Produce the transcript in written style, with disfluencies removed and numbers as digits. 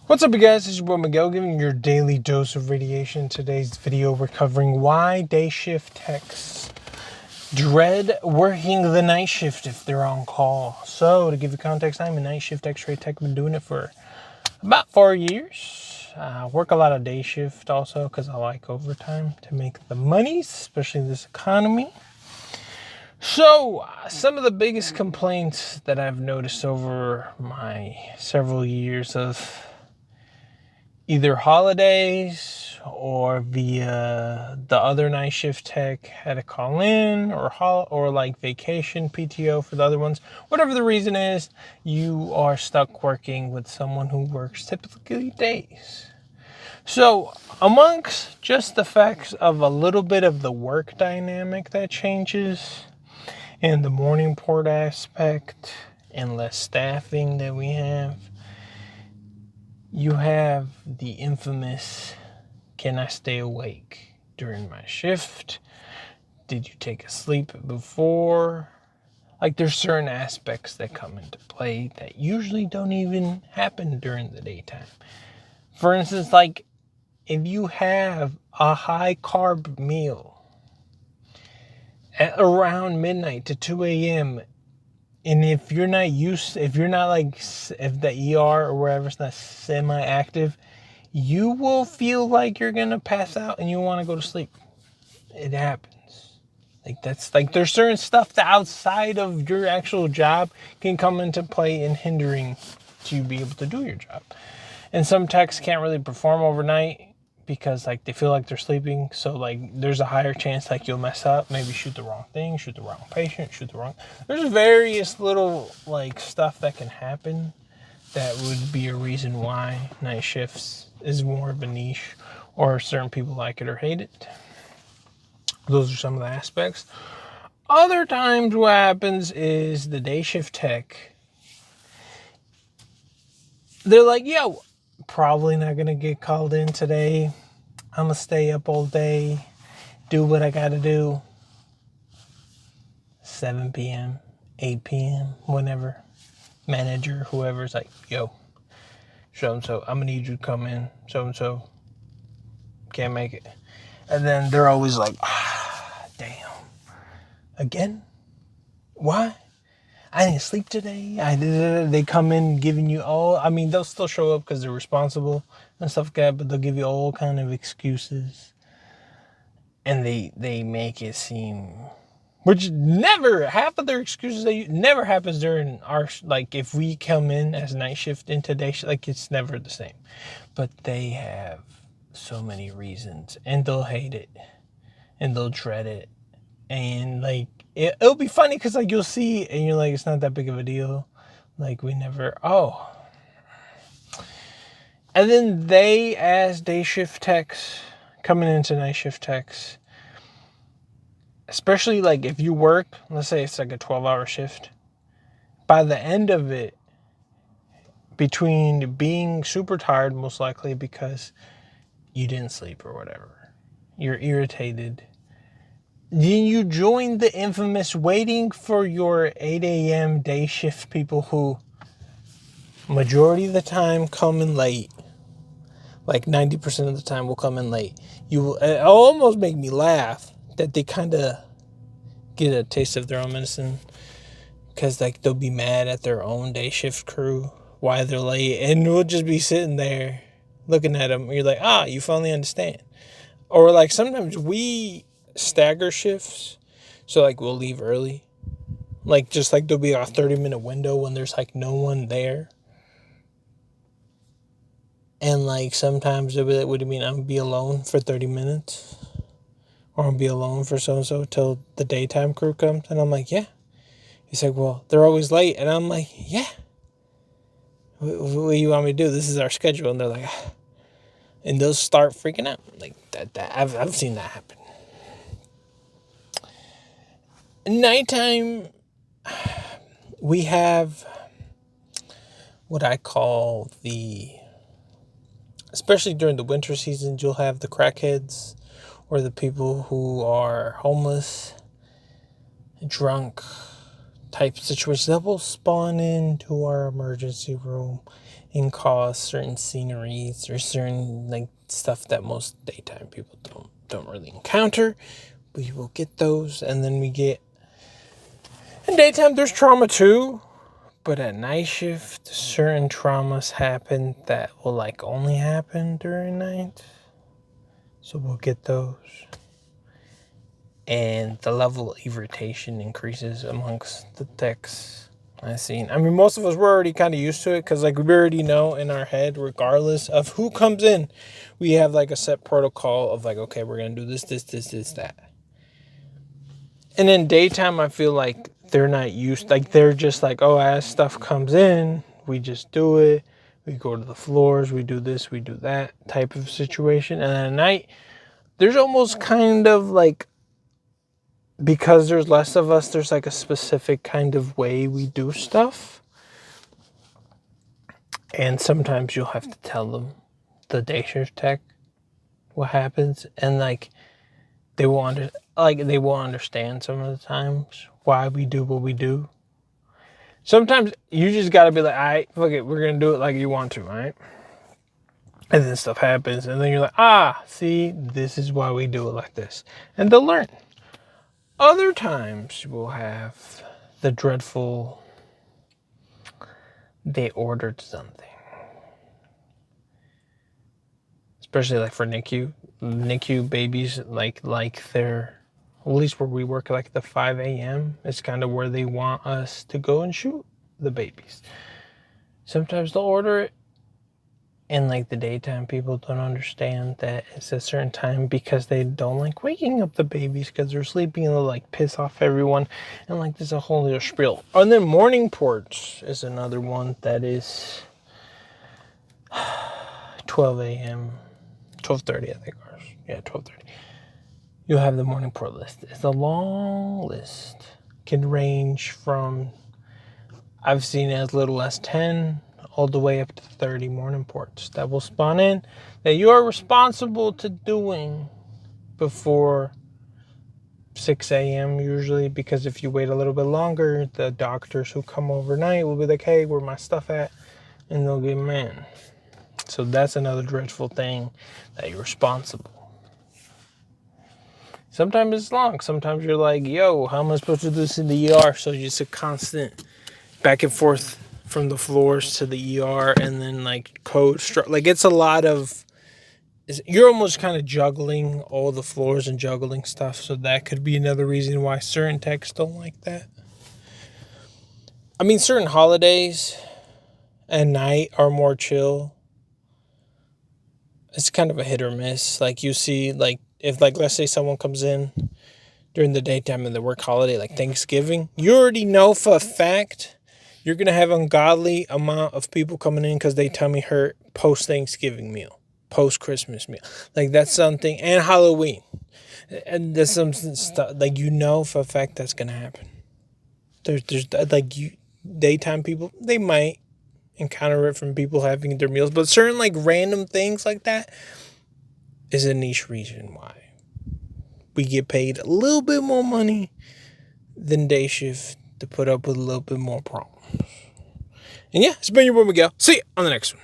What's up, you guys? This is your boy Miguel giving you your daily dose of radiation. Today's video we're covering why day shift techs dread working the night shift if they're on call. So to give you context, I'm a night shift Xray tech. Been doing it for about 4 years. Work a lot of day shift also because I like overtime to make the money, especially in this economy. So some of the biggest complaints that I've noticed over my several years of either holidays or via the other night shift tech had to call in, or like vacation PTO for the other ones. Whatever the reason is, you are stuck working with someone who works typically days. So amongst just the facts of a little bit of the work dynamic that changes and the morning port aspect and less staffing that we have, you have the infamous, can I stay awake during my shift? Did you take a sleep before? Like, there's certain aspects that come into play that usually don't even happen during the daytime. For instance, like if you have a high carb meal at around midnight to 2 a.m., and if the ER or wherever's not semi-active, you will feel like you're gonna pass out and you want to go to sleep. It happens. There's certain stuff that outside of your actual job can come into play in hindering to be able to do your job. And some techs can't really perform overnight because they feel like they're sleeping. So there's a higher chance you'll mess up, maybe shoot the wrong thing, shoot the wrong patient, there's various little stuff that can happen that would be a reason why night shifts is more of a niche, or certain people like it or hate it. Those are some of the aspects. Other times what happens is the day shift tech, they're like, yo, probably not going to get called in today. I'm going to stay up all day, do what I got to do. 7 p.m., 8 p.m., whenever. Manager, whoever's like, yo, so-and-so, I'm going to need you to come in. So-and-so can't make it. And then they're always like, damn. Again? Why? I didn't sleep today. They come in giving you they'll still show up because they're responsible and stuff like that, but they'll give you all kind of excuses. And they make it seem, which never, half of their excuses never happens during our, if we come in as night shift into day shift, it's never the same. But they have so many reasons, and they'll hate it, and they'll dread it. And it'll be funny because you'll see and you're like, it's not that big of a deal. And then they, as day shift techs, coming into night shift techs, especially if you work, let's say it's a 12-hour shift, by the end of it, between being super tired, most likely because you didn't sleep or whatever, you're irritated, then you join the infamous waiting for your 8 a.m. day shift people who majority of the time come in late. 90% of the time will come in late. It'll almost make me laugh that they kind of get a taste of their own medicine, because they'll be mad at their own day shift crew why they're late, and we'll just be sitting there looking at them. You're like, you finally understand. Or sometimes we stagger shifts, so we'll leave early, there'll be a 30-minute window when there's no one there, and sometimes they'll be like, what do you mean I'm gonna be alone for 30 minutes, or I'm gonna be alone for so and so till the daytime crew comes? And I'm like, yeah. He's like, well, they're always late. And I'm like, yeah, what do you want me to do? This is our schedule. And they're like, and they'll start freaking out that. I've seen that happen. Nighttime, we have what I call especially during the winter seasons, you'll have the crackheads, or the people who are homeless, drunk, type situations that will spawn into our emergency room and cause certain sceneries or certain like stuff that most daytime people don't really encounter. We will get those, and then we get in daytime there's trauma too, but at night shift certain traumas happen that will like only happen during night. So we'll get those. And the level of irritation increases amongst the techs I've seen. I mean, most of us were already kind of used to it because, like, we already know in our head, regardless of who comes in, we have like a set protocol of like, okay, we're gonna do this, that. And in daytime, I feel like they're not used. Like they're just like, oh, as stuff comes in, we just do it. We go to the floors, we do this, we do that type of situation. And at night, there's almost kind of like, because there's less of us, there's like a specific kind of way we do stuff. And sometimes you'll have to tell them, the day shift tech, what happens. And like they will understand some of the times why we do what we do. Sometimes you just gotta be like, all right, fuck it, we're gonna do it like you want to, all right? And then stuff happens, and then you're like, see, this is why we do it like this. And they'll learn. Other times we'll have the dreadful, they ordered something. Especially like for NICU babies, like they're, at least where we work, like the 5 a.m. is kind of where they want us to go and shoot the babies. Sometimes they'll order it, and like the daytime people don't understand that it's a certain time because they don't like waking up the babies because they're sleeping and they'll like piss off everyone. And like there's a whole little spiel. And then morning ports is another one that is 12 a.m. 12:30, I think ours. Yeah, 12:30. You'll have the morning port list. It's a long list. Can range from, I've seen as little as 10 all the way up to 30 morning ports that will spawn in that you are responsible to doing before 6 a.m. usually, because if you wait a little bit longer, the doctors who come overnight will be like, hey, where my stuff at? And they'll get them in. So that's another dreadful thing that you're responsible. Sometimes it's long. Sometimes you're like, yo, how am I supposed to do this in the ER? So it's a constant back and forth from the floors to the ER, and then like like it's a lot of, you're almost kind of juggling all the floors and juggling stuff. So that could be another reason why certain techs don't like that. I mean, certain holidays at night are more chill. It's kind of a hit or miss. Like you see, like if like let's say someone comes in during the daytime and the work holiday, like Thanksgiving, you already know for a fact you're going to have ungodly amount of people coming in because they tell me her post-Thanksgiving meal, post-Christmas meal. Like that's something, and Halloween. And there's some stuff, like you know for a fact that's going to happen. There's like daytime people, they might encounter it from people having their meals, but certain like random things like that is a niche reason why we get paid a little bit more money than day shift to put up with a little bit more problems. And yeah, it's been your boy Miguel. See you on the next one.